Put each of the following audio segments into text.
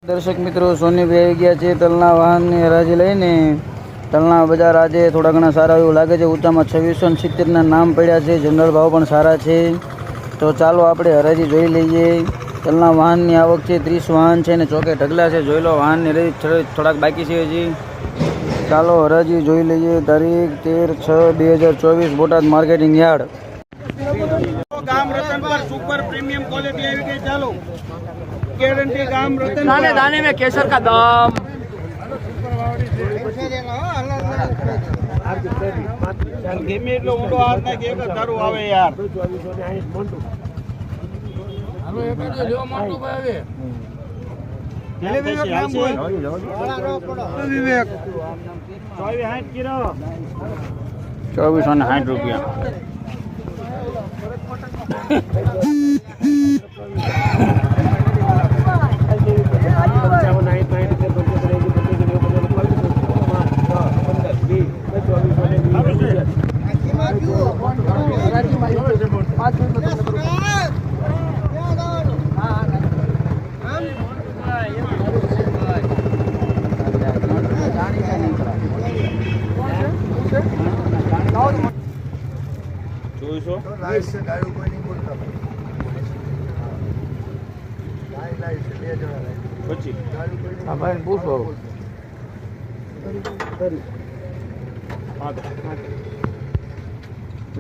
દર્શક મિત્રો, સોનીભાઈ આવી ગયા છે તલના વાહનની હરાજી લઈને. તલના બજાર આજે થોડા ઘણા સારા એવું લાગે છે. ઊંચામાં 2670ના નામ પડ્યા છે. જનરલ ભાવ પણ સારા છે. તો ચાલો આપણે હરાજી જોઈ લઈએ. તલના વાહનની આવક છે 30 વાહન છે ને ચોકે ઢગલા છે. જોઈ લો, વાહનની હરાજી થોડાક બાકી છે હજી. ચાલો હરાજી જોઈ લઈએ. તારીખ 13/6/2024 બોટાદ માર્કેટિંગ યાર્ડ. ગામ રતનપર સુपर प्रीमियम क्वालिटी આવી ગઈ. ચાલો गारंटी गाम रतन दाने दाने में केसर का दाम गेमे એટલો ઊંડો હાથ ના કે તારું આવે યાર. હાલો એ તો લેવો મોટો ભાઈ આવે વિવેક નામ બોલ વિવેક 2460 કિલો 2460 રૂપિયા.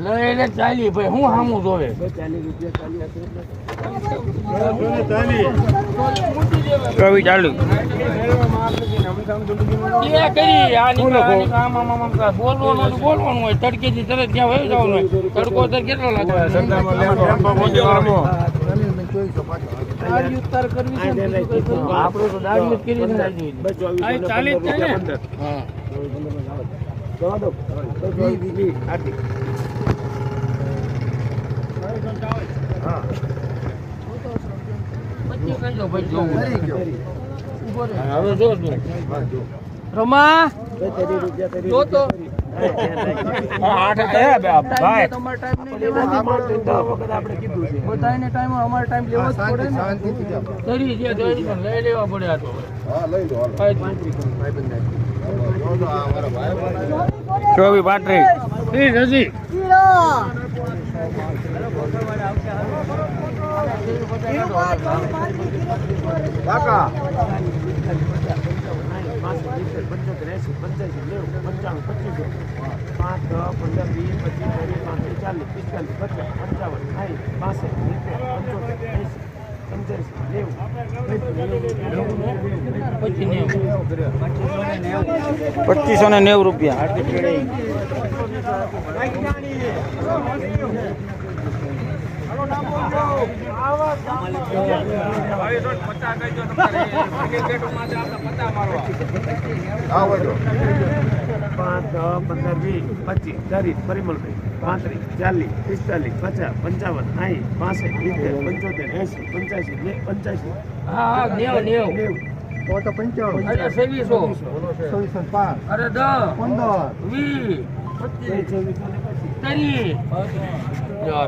લઈને ચાલી ભાઈ હું સામું જોવે બોલવાનું હોય તડકેથી તરત ત્યાં વહી જવાનું હોય. તડકો તો કેટલો લાગે આપડે તો દાડી કરી 2435 કાકા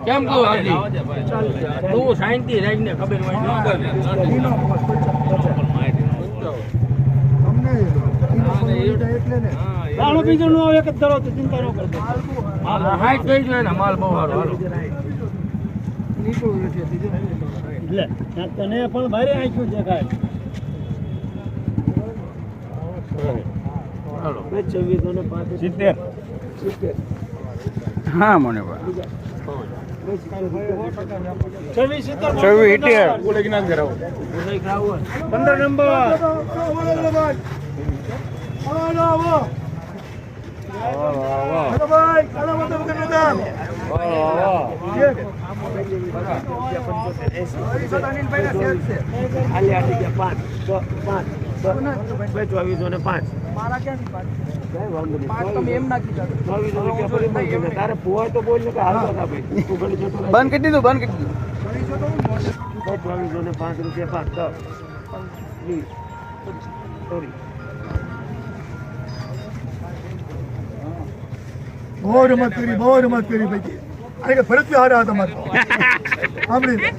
કેમ કહું તું શાંતિ રાખીને ખબર હોય બીજું નો એક જ ધરો તો ચિંતા ન કરતો. હાઈટ કઈ જોઈએ ને માલ બહુ સારો હાલો એટલે તને પણ ભારે આંખ્યું છે કાંઈ. હાલો 2670 હા મને 15 નંબર બંધ કરી દીધું. 2205 રૂપિયા 5 બહુ રમત કરી ભાઈ. અરે ફરજ હારા તમારે સાંભળી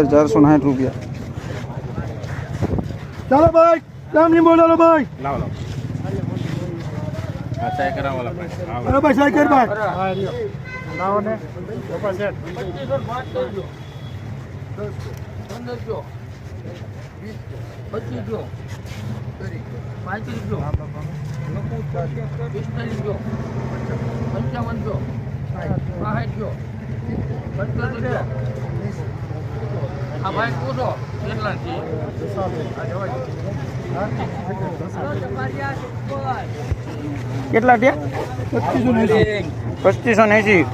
₹2460 રૂપિયા. ચાલો ભાઈ કામ નહીં બોલાલો ભાઈ અરે ભાઈ સાહેબ કર ભાઈ લાવો ને કેટલા થયા? 2580.